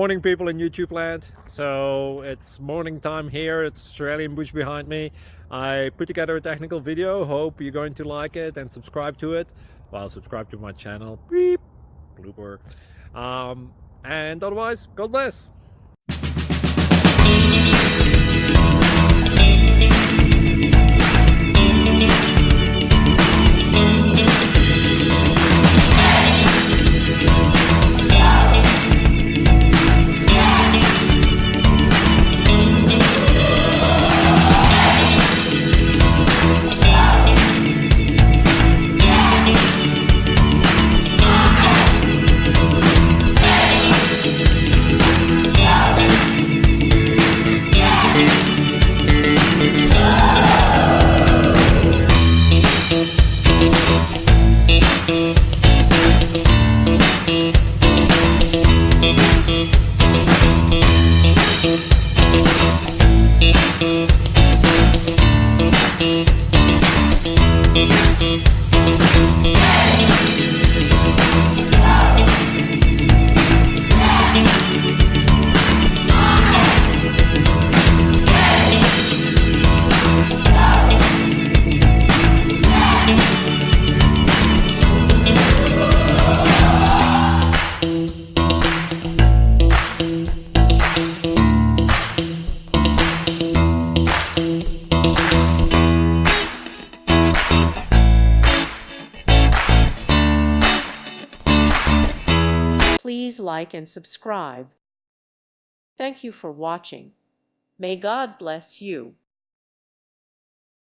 Morning, people in YouTube land. So it's morning time here. It's Australian bush behind me. I put together a technical video. Hope you're going to like it and subscribe to it. Well, subscribe to my channel. Beep. Blooper. And otherwise, God bless. Please like and subscribe. Thank you for watching. May God bless you.